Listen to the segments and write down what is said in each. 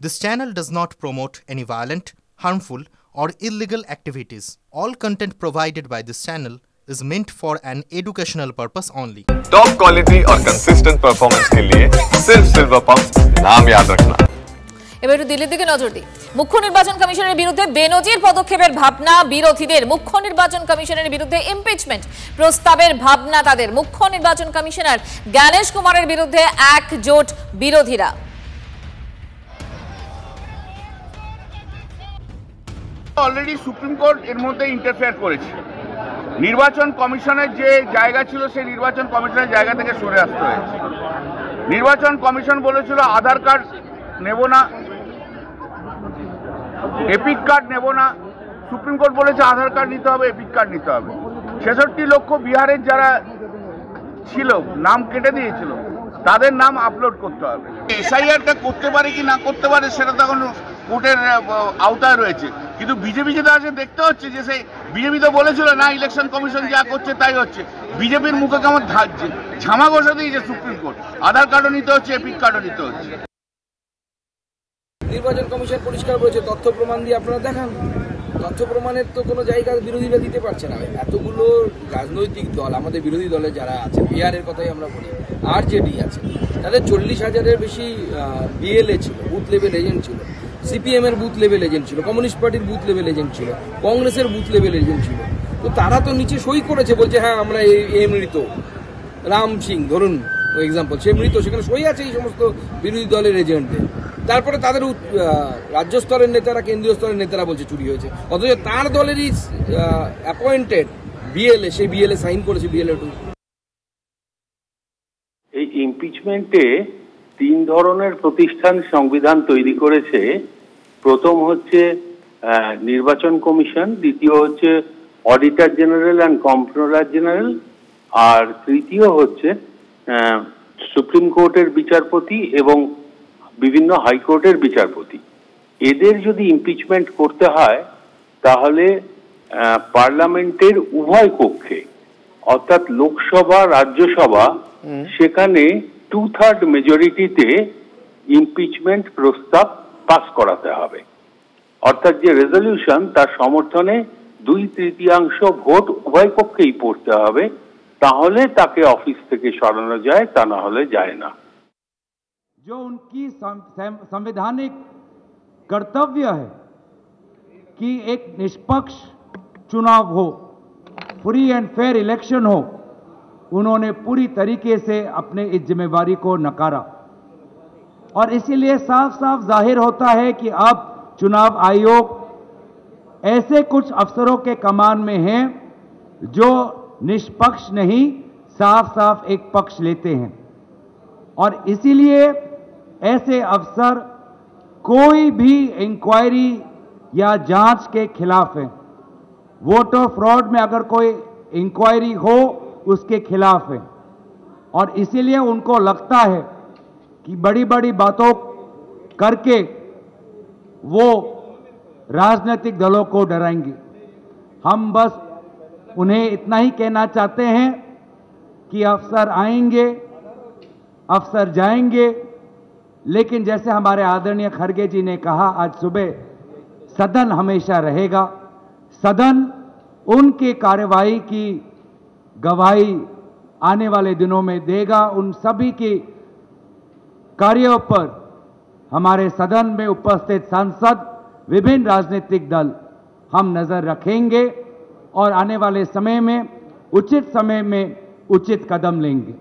This channel does not promote any violent, harmful, or illegal activities. All content provided by this channel is meant for an educational purpose only. Top quality और consistent performance के लिए सिर्फ silver pumps नाम याद रखना। এবার একটু দিল্লির দিকে নজর দিই। মুখ্য নির্বাচন কমিশনের বিরুদ্ধে বেনজির পদক্ষেপের ভাবনা বিরোধীদের। মুখ্য নির্বাচন কমিশনের বিরুদ্ধে ইমপিচমেন্ট প্রস্তাবের ভাবনা তাদের। মুখ্য নির্বাচন কমিশনার জ্ঞানেশ কুমারের বিরুদ্ধে একজোট বিরোধীরা। অলরেডি সুপ্রিম কোর্ট এর মধ্যে ইন্টারফেয়ার করেছে। নির্বাচন কমিশনের যে জায়গা ছিল সেই নির্বাচন কমিশনের জায়গা থেকে সরে আসতে হয়েছে। নির্বাচন কমিশন বলেছিল আধার কার্ড নেব না, এপিক কার্ড নেব না। সুপ্রিম কোর্ট বলেছে আধার কার্ড নিতে হবে, এপিক কার্ড নিতে হবে। 66 লক্ষ বিহারের যারা ছিল নাম কেটে দিয়েছিল তাদের নাম আপলোড করতে হবে। এসআইআরটা করতে পারে কি না করতে পারে সেটা তো এখন কোর্টের আওতায় রয়েছে, কিন্তু বিজেপি যেটা আছে দেখতে হচ্ছে যে সেই বিজেপি তো বলেছিল না ইলেকশন কমিশন যা করছে তাই হচ্ছে। বিজেপির মুখে কেমন ঝামা ঘষা দিয়েছে সুপ্রিম কোর্ট। আধার কার্ডও নিতে হচ্ছে, এপিক কার্ডও নিতে হচ্ছে। নির্বাচন কমিশন পরিষ্কার বলেছে তথ্য প্রমাণ দিয়ে আপনারা দেখান। তথ্য প্রমাণের তো কোনো জায়গা বিরোধীরা দিতে পারছে না। এতগুলো রাজনৈতিক দল, আমাদের বিরোধী দলে যারা আছে, বিহারের কথাই আমরা বলি, আরজেডি আছে, তাদের 40,000-এর বেশি বিএলএ ছিল, বুথ লেভেল এজেন্ট ছিল। সিপিএম এর বুথ লেভেল এজেন্ট ছিল, কমিউনিস্ট পার্টির বুথ লেভেল এজেন্ট ছিল, কংগ্রেসের বুথ লেভেল এজেন্ট ছিল। তো তারা তো নিচে সই করেছে, বলছে হ্যাঁ আমরা এই মৃত রাম সিং ধরুন এক্সাম্পল, সে মৃত, সেখানে সই আছে এই সমস্ত বিরোধী দলের এজেন্টদের। তারপরে তাদের রাজ্য স্তরের নেতারা, কেন্দ্রীয় স্তরের নেতারা বলছে চুরি হয়েছে, অথচ তার দলেরই অ্যাপয়েন্টেড বিএলএ, সেই বিএলএ সাইন করেছে বিএলএ 2। এই ইমপিচমেন্টে 3 ধরনের প্রতিষ্ঠান সংবিধান তৈরি করেছে। প্রথম হচ্ছে নির্বাচন কমিশন, দ্বিতীয় হচ্ছে auditor general and comptroller general, আর তৃতীয় হচ্ছে সুপ্রিম কোর্টের বিচারপতি এবং বিভিন্ন হাইকোর্টের বিচারপতি। এদের যদি ইমপিচমেন্ট করতে হয় তাহলে পার্লামেন্টের উভয় কক্ষে অর্থাৎ লোকসভা রাজ্যসভা সেখানে 2/3 মেজরিটিতে ইমপিচমেন্ট প্রস্তাব পাস করাতে হবে। অর্থাৎ যে রেজলিউশন তার সমর্থনে 2/3 ভোট উভয় পক্ষেই পড়তে হবে, তাহলে তাকে অফিস থেকে সরানো যায়, তা না হলে যায় না। जो उनकी संवैधानिक कर्तव्य है कि एक निष्पक्ष चुनाव हो, फ्री एंड फेयर इलेक्शन हो, उन्होंने पूरी तरीके से अपने इस जिम्मेवारी को नकारा। और इसीलिए साफ साफ जाहिर होता है कि अब चुनाव आयोग ऐसे कुछ अफसरों के कमान में हैं जो निष्पक्ष नहीं, साफ साफ एक पक्ष लेते हैं। और इसीलिए ऐसे अफसर कोई भी इंक्वायरी या जांच के खिलाफ है। वोटर फ्रॉड में अगर कोई इंक्वायरी हो उसके खिलाफ है। और इसीलिए उनको लगता है कि बड़ी बड़ी बातों करके वो राजनीतिक दलों को डराएंगे। हम बस उन्हें इतना ही कहना चाहते हैं कि अफसर आएंगे, अफसर जाएंगे, लेकिन जैसे हमारे आदरणीय खड़गे जी ने कहा आज सुबह, सदन हमेशा रहेगा। सदन उनकी कार्यवाही की गवाही आने वाले दिनों में देगा। उन सभी की कार्यों पर हमारे सदन में उपस्थित सांसद, विभिन्न राजनीतिक दल हम नजर रखेंगे और आने वाले समय में उचित कदम लेंगे।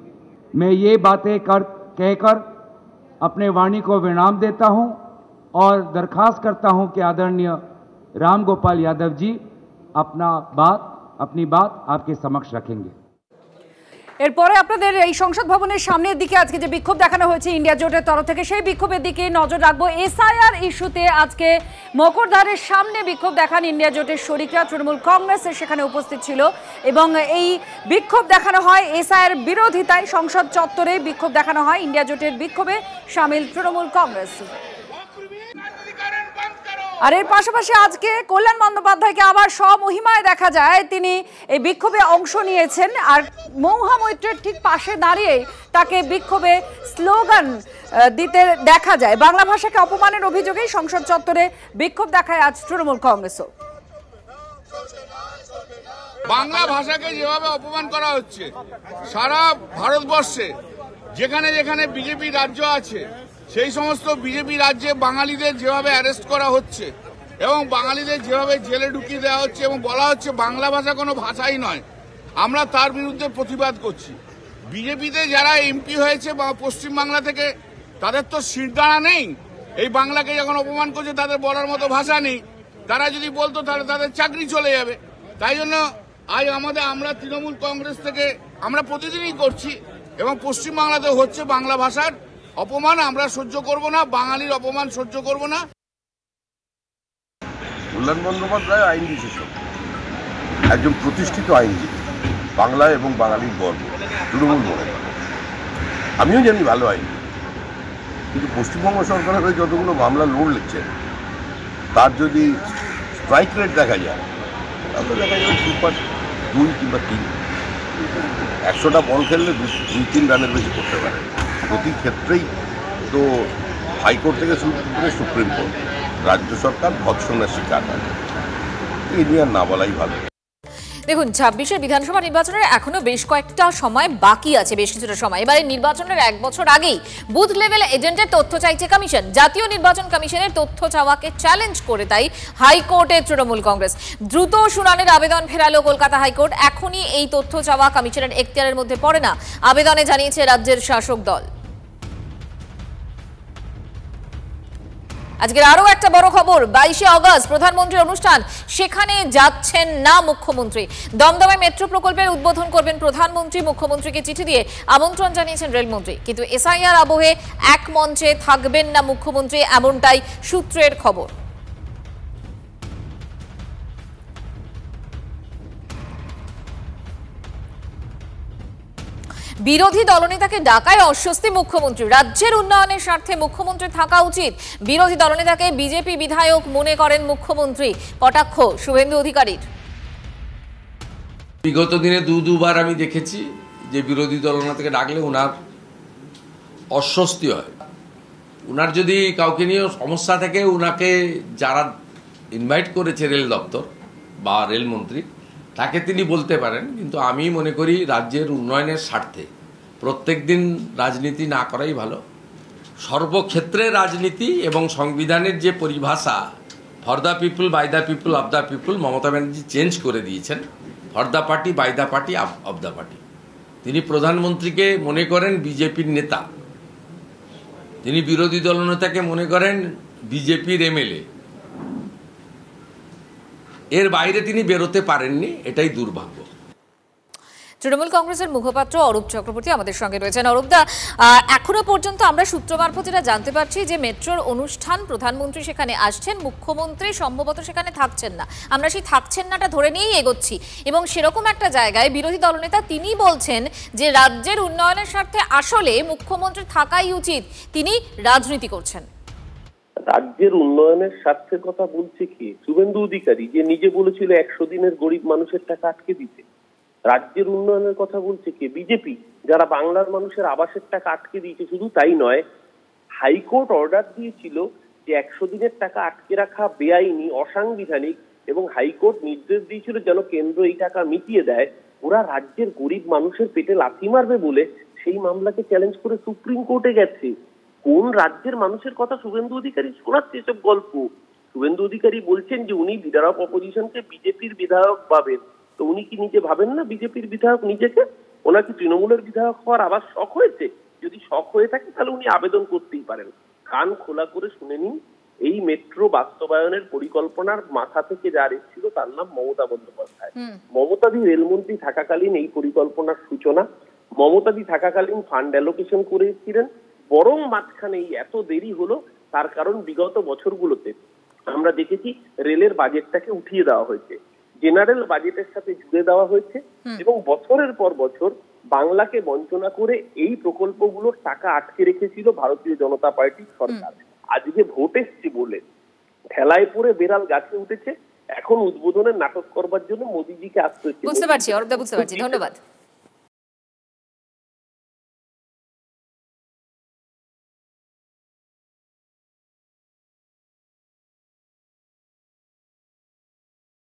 मैं ये बातें कहकर अपने वाणी को विराम देता हूं और दरखास्त करता हूं कि आदरणीय राम गोपाल यादव जी अपनी बात आपके समक्ष रखेंगे। এরপরে আপনাদের এই সংসদ ভবনের সামনের দিকে আজকে যে বিক্ষোভ দেখানো হয়েছে ইন্ডিয়া জোটের তরফ থেকে, সেই বিক্ষোভের দিকে নজর রাখবো। এসআইআর ইস্যুতে আজকে মকরধারের সামনে বিক্ষোভ দেখান ইন্ডিয়া জোটের শরিকরা, তৃণমূল কংগ্রেস সেখানে উপস্থিত ছিল এবং এই বিক্ষোভ দেখানো হয় এসআইআর বিরোধিতায়। সংসদ চত্বরে বিক্ষোভ দেখানো হয়। ইন্ডিয়া জোটের বিক্ষোভে সামিল তৃণমূল কংগ্রেস। আর এর পাশাপাশি আজকে কল্যাণ বন্দ্যোপাধ্যায়কে আবার স্বমহিমায় দেখা যায়। তিনি এই বিক্ষোভে অংশ নিয়েছেন আর মহুয়া মৈত্রের ঠিক পাশে দাঁড়িয়ে তাকে বিক্ষোভে স্লোগান দিতে দেখা যায়। বাংলা ভাষাকে অপমানের অভিযোগেই সংসদ চত্বরে বিক্ষোভ দেখায় আজ তৃণমূল কংগ্রেসও। বাংলা ভাষাকে যেভাবে অপমান করা হচ্ছে সারা ভারতবর্ষে, যেখানে যেখানে বিজেপি রাজ্য আছে সেই সমস্ত বিজেপি রাজ্যে বাঙালিদের যেভাবে অ্যারেস্ট করা হচ্ছে এবং বাঙালিদের যেভাবে জেলে ঢুকিয়ে দেওয়া হচ্ছে এবং বলা হচ্ছে বাংলা ভাষা কোনো ভাষাই নয়, আমরা তার বিরুদ্ধে প্রতিবাদ করছি। বিজেপিতে যারা এমপি হয়েছে বা পশ্চিমবাংলা থেকে, তাদের তো শিরদাঁড়া নেই। এই বাংলাকে যখন অপমান করছে তাদের বলার মতো ভাষা নেই। তারা যদি বলতো তাহলে তাদের চাকরি চলে যাবে। তাই জন্য আজ আমরা তৃণমূল কংগ্রেস থেকে আমরা প্রতিদিনই করছি এবং পশ্চিমবাংলাতে হচ্ছে বাংলা ভাষার অপমান আমরা সহ্য করব না, বাঙালির অপমান সহ্য করব না। কল্যাণ বন্দ্যোপাধ্যায় আইন বিশেষজ্ঞ, একজন প্রতিষ্ঠিত আইনজীবী, বাংলা এবং বাঙালির গর্ব, তৃণমূল মনে করে। আমিও জানি ভালো আইন, কিন্তু পশ্চিমবঙ্গ সরকারের হয়ে যতগুলো মামলা লড়ছেন তার যদি স্ট্রাইক রেট দেখা যায় তাহলে দেখা যাবে 2 কিংবা 3। 100টা বল খেললে 2-3 রানের বেশি করতে পারে। প্রতি ক্ষেত্রেই তো হাইকোর্ট থেকে শুরু করে সুপ্রিম কোর্ট, রাজ্য সরকার ভৎসনার শিকার হয়। এই নিয়ে আর না বলাই ভালো। দেখুন, 26-এর বিধানসভা নির্বাচনের এখনো বেশ কয়েকটা সময় বাকি আছে, বেশ কিছুটা সময়। এবারে নির্বাচনের 1 বছর আগেই বুথ লেভেল এজেন্টের তথ্য চাইছে কমিশন। জাতীয় নির্বাচন কমিশনের তথ্য চাওয়াকে চ্যালেঞ্জ করে তাই হাইকোর্টে তৃণমূল কংগ্রেস দ্রুত শুনানির আবেদন ফেরালো কলকাতা হাইকোর্ট। এখনই এই তথ্য চাওয়া কমিশনের এখতিয়ারের মধ্যে পড়ে না, আবেদনে জানিয়েছে রাজ্যের শাসক দল। আজকের আরো একটা বড় খবর, 22শে আগস্ট প্রধানমন্ত্রীর অনুষ্ঠান, সেখানে যাচ্ছেন না মুখ্যমন্ত্রী। দমদমে মেট্রো প্রকল্পের উদ্বোধন করবেন প্রধানমন্ত্রী। মুখ্যমন্ত্রীকে চিঠি দিয়ে আমন্ত্রণ জানিয়েছেন রেলমন্ত্রী, কিন্তু এসআইআর আবহে এক মঞ্চে থাকবেন না মুখ্যমন্ত্রী, এমনটাই সূত্রের খবর। বিরোধী দলনেতাকে ডাকায় অস্বস্তি মুখ্যমন্ত্রী। রাজ্যের উন্নয়নের স্বার্থে মুখ্যমন্ত্রী থাকা উচিত, বিরোধী দলনেতাকে বিজেপি বিধায়ক মনে করেন মুখ্যমন্ত্রী। কটাক্ষ শুভেন্দু অধিকারীর। বিগত দিনে দুবার আমি দেখেছি যে বিরোধী দলনেতাকে ডাকলে ওনার অস্বস্তি হয়। ওনার যদি কাউকে নিয়ে সমস্যা থাকে, ওনাকে যারা ইনভাইট করেছে রেল দপ্তর বা রেলমন্ত্রী, তাকে তিনি বলতে পারেন। কিন্তু আমি মনে করি রাজ্যের উন্নয়নের স্বার্থে প্রত্যেক দিন রাজনীতি না করাই ভালো। সর্বক্ষেত্রে রাজনীতি এবং সংবিধানের যে পরিভাষা for the people, by the people, of the people, Mamata Banerjee change করে দিয়েছেন। For the party, by the party, of the party. তিনি প্রধানমন্ত্রীকে মনে করেন বিজেপির নেতা, তিনি বিরোধী দলনেতাকে মনে করেন বিজেপির এমএলএ। এর বাইরে তিনি বেরোতে পারেননি, এটাই দুর্ভাগ্য। তৃণমূল কংগ্রেসের মুখপাত্র অরূপ চক্রবর্তী আমাদের সঙ্গে রয়েছেন। অরূপদা, এখনো পর্যন্ত আমরা সূত্র মারফত যেটা জানতে পারছি যে মেট্রোর অনুষ্ঠান, প্রধানমন্ত্রী সেখানে আসছেন, মুখ্যমন্ত্রী সম্ভবত সেখানে থাকছেন না। আমরা সেই থাকছেন নাটা ধরে নিয়েই এগোচ্ছি এবং সেরকম একটা জায়গায় বিরোধী দলনেতা তিনি বলছেন যে রাজ্যের উন্নয়নের স্বার্থে আসলে মুখ্যমন্ত্রী থাকাই উচিত, তিনি রাজনীতি করছেন। রাজ্যের উন্নয়নের স্বার্থের কথা বলছে কি? শুভেন্দু অধিকারী, যে নিজে বলেছিল 100 দিনের গরিব মানুষের টাকা আটকে দিতে। রাজ্যের উন্নয়নের কথা বলছে কি? বিজেপি, যারা বাংলার মানুষের আবাসের টাকা আটকে দিয়েছে। শুধু তাই নয়, হাইকোর্ট অর্ডার দিয়েছিল যে 100 দিনের টাকা আটকে রাখা বেআইনি, অসাংবিধানিক, এবং হাইকোর্ট নির্দেশ দিয়েছিল যেন কেন্দ্র এই টাকা মিটিয়ে দেয়। ওরা রাজ্যের গরিব মানুষের পেটে লাথি মারবে বলে সেই মামলাকে চ্যালেঞ্জ করে সুপ্রিম কোর্টে গেছে। কোন রাজ্যের মানুষের কথা শুভেন্দু অধিকারী শোনাচ্ছে এসব গল্প? শুভেন্দু অধিকারী বলছেন যে উনি লিডার অফ অপোজিশনকে বিজেপির বিধায়ক ভাবেন। তো উনি কি নিজে ভাবেন না বিজেপির বিধায়ক নিজেকে? ওনার কি তৃণমূলের বিধায়ক হওয়ার আবার শখ হয়েছে? যদি শখ হয়ে থাকে তাহলে উনি আবেদন করতেই পারেন। কান খোলা করে শুনে নিন, এই মেট্রো বাস্তবায়নের পরিকল্পনার মাথা থেকে যার এসেছিল তার নাম মমতা বন্দ্যোপাধ্যায়। মমতাদি রেলমন্ত্রী থাকাকালীন এই পরিকল্পনার সূচনা, মমতাদি থাকাকালীন ফান্ড অ্যালোকেশন করে এসেছিলেন। বরং মাঝখানে এত দেরি হলো, তার কারণ বিগত বছরগুলোতে আমরা দেখেছি রেলের বাজেটটাকে উঠিয়ে দেওয়া হয়েছে, জেনারেল বাজেটের সাথে জুড়ে দেওয়া হয়েছে এবং বছরের পর বছর বাংলাকে বঞ্চনা করে এই প্রকল্পগুলোর টাকা আটকে রেখেছিল ভারতীয় জনতা পার্টির সরকার। আজকে ভোট এসছে বলে ঠেলায় পড়ে বেড়াল গাছে উঠেছে, এখন উদ্বোধনের নাটক করবার জন্য মোদিজিকে আসতে হচ্ছে। বুঝতে পারছি অরূপদা, বুঝতে পারছি, ধন্যবাদ।